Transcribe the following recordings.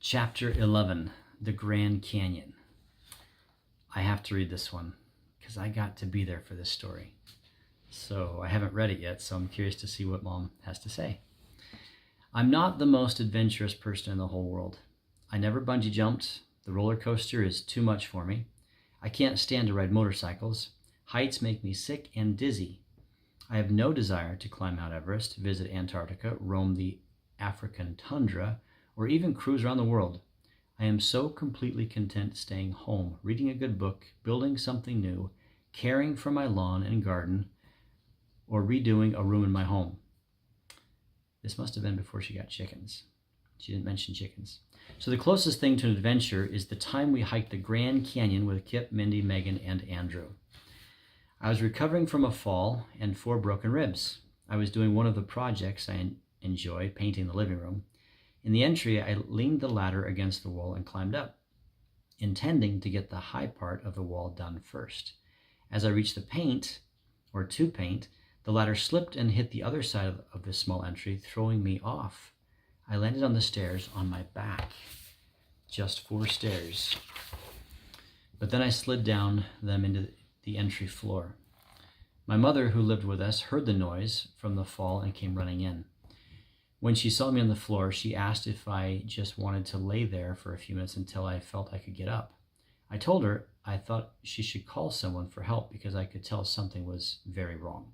Chapter 11, The Grand Canyon. I have to read this one because I got to be there for this story. So I haven't read it yet, so I'm curious to see what Mom has to say. I'm not the most adventurous person in the whole world. I never bungee jumped. The roller coaster is too much for me. I can't stand to ride motorcycles. Heights make me sick and dizzy. I have no desire to climb Mount Everest, visit Antarctica, roam the African tundra, or even cruise around the world. I am so completely content staying home, reading a good book, building something new, caring for my lawn and garden, or redoing a room in my home. This must have been before she got chickens. She didn't mention chickens. So the closest thing to an adventure is the time we hiked the Grand Canyon with Kip, Mindy, Megan, and Andrew. I was recovering from a fall and 4 broken ribs. I was doing one of the projects I enjoy, painting the living room. In the entry, I leaned the ladder against the wall and climbed up, intending to get the high part of the wall done first. As I reached the paint, the ladder slipped and hit the other side of the small entry, throwing me off. I landed on the stairs on my back. Just 4 stairs. But then I slid down them into the entry floor. My mother, who lived with us, heard the noise from the fall and came running in. When she saw me on the floor, she asked if I just wanted to lay there for a few minutes until I felt I could get up. I told her I thought she should call someone for help because I could tell something was very wrong.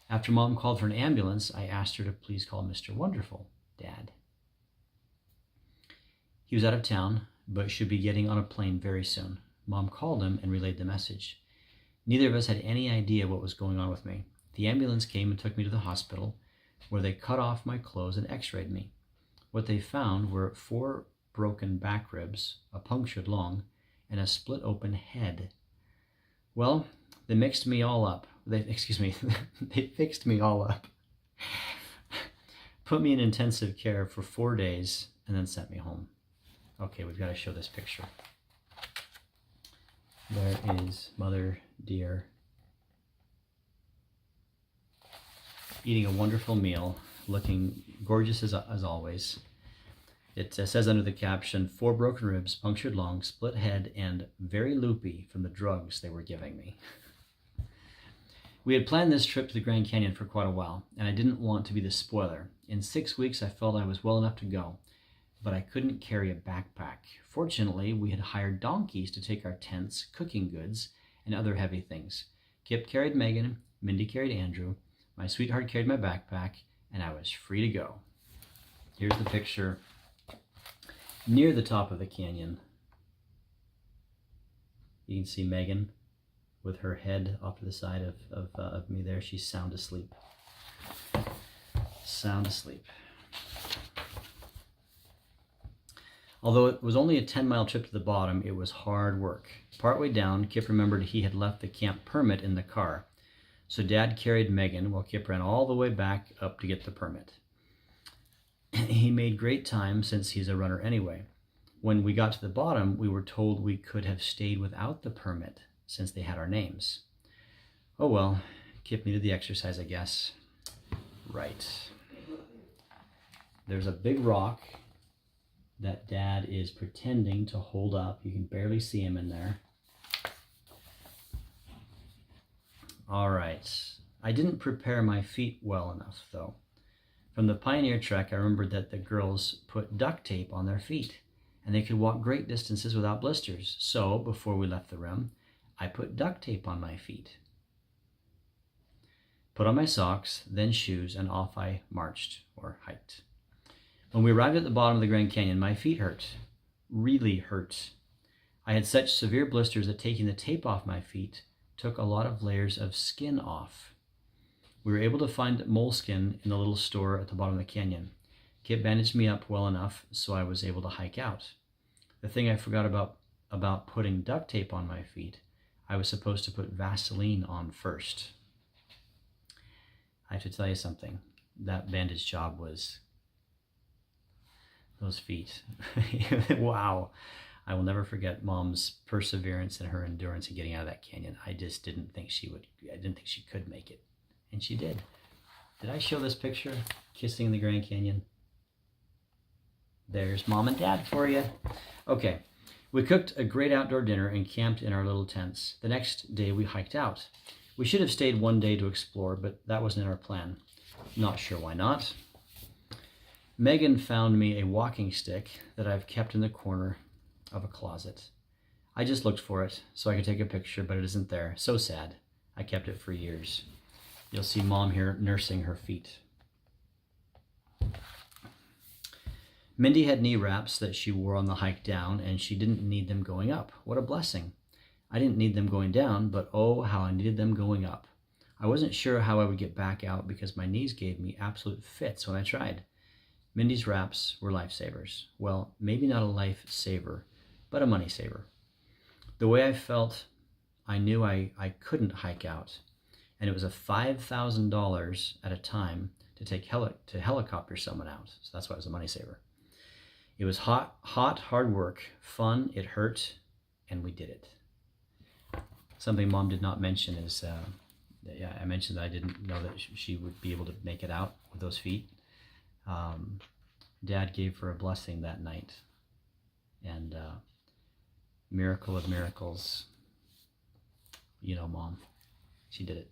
After Mom called for an ambulance, I asked her to please call Mr. Wonderful, Dad. He was out of town, but should be getting on a plane very soon. Mom called him and relayed the message. Neither of us had any idea what was going on with me. The ambulance came and took me to the hospital, where they cut off my clothes and x-rayed me. What they found were 4 broken back ribs, a punctured lung, and a split open head. Well, they fixed me all up. They fixed me all up. Put me in intensive care for 4 days and then sent me home. Okay, we've got to show this picture. There is Mother Dear eating a wonderful meal, looking gorgeous as always. It says under the caption, 4 broken ribs, punctured lung, split head, and very loopy from the drugs they were giving me. We had planned this trip to the Grand Canyon for quite a while, and I didn't want to be the spoiler. In 6 weeks, I felt I was well enough to go, but I couldn't carry a backpack. Fortunately, we had hired donkeys to take our tents, cooking goods, and other heavy things. Kip carried Megan, Mindy carried Andrew, my sweetheart carried my backpack, and I was free to go. Here's the picture near the top of the canyon. You can see Megan with her head off to the side of me there. She's sound asleep. Sound asleep. Although it was only a 10-mile trip to the bottom, it was hard work. Partway down, Kip remembered he had left the camp permit in the car. So Dad carried Megan while Kip ran all the way back up to get the permit. He made great time since he's a runner anyway. When we got to the bottom, we were told we could have stayed without the permit since they had our names. Oh well, Kip needed the exercise, I guess. Right. There's a big rock that Dad is pretending to hold up. You can barely see him in there. All right. I didn't prepare my feet well enough, though. From the Pioneer Trek, I remembered that the girls put duct tape on their feet, and they could walk great distances without blisters. So, before we left the rim, I put duct tape on my feet. Put on my socks, then shoes, and off I marched, or hiked. When we arrived at the bottom of the Grand Canyon, my feet hurt. Really hurt. I had such severe blisters that taking the tape off my feet took a lot of layers of skin off. We were able to find moleskin in the little store at the bottom of the canyon. Kip bandaged me up well enough so I was able to hike out. The thing I forgot about putting duct tape on my feet, I was supposed to put Vaseline on first. I have to tell you something. That bandage job was... those feet. Wow. I will never forget Mom's perseverance and her endurance in getting out of that canyon. I just didn't think she could make it. And she did. Did I show this picture? Kissing in the Grand Canyon? There's Mom and Dad for you. Okay, we cooked a great outdoor dinner and camped in our little tents. The next day we hiked out. We should have stayed one day to explore, but that wasn't in our plan. Not sure why not. Megan found me a walking stick that I've kept in the corner of a closet. I just looked for it so I could take a picture, but it isn't there. So sad. I kept it for years. You'll see Mom here nursing her feet. Mindy had knee wraps that she wore on the hike down, and she didn't need them going up. What a blessing. I didn't need them going down, but oh, how I needed them going up. I wasn't sure how I would get back out because my knees gave me absolute fits when I tried. Mindy's wraps were lifesavers. Well, maybe not a lifesaver, but a money saver. The way I felt, I knew I couldn't hike out, and it was a $5,000 at a time to helicopter someone out. So that's why it was a money saver. It was hot, hard work, fun, it hurt, and we did it. Something Mom did not mention is, I mentioned that I didn't know that she would be able to make it out with those feet. Dad gave her a blessing that night, and miracle of miracles, you know, Mom, she did it.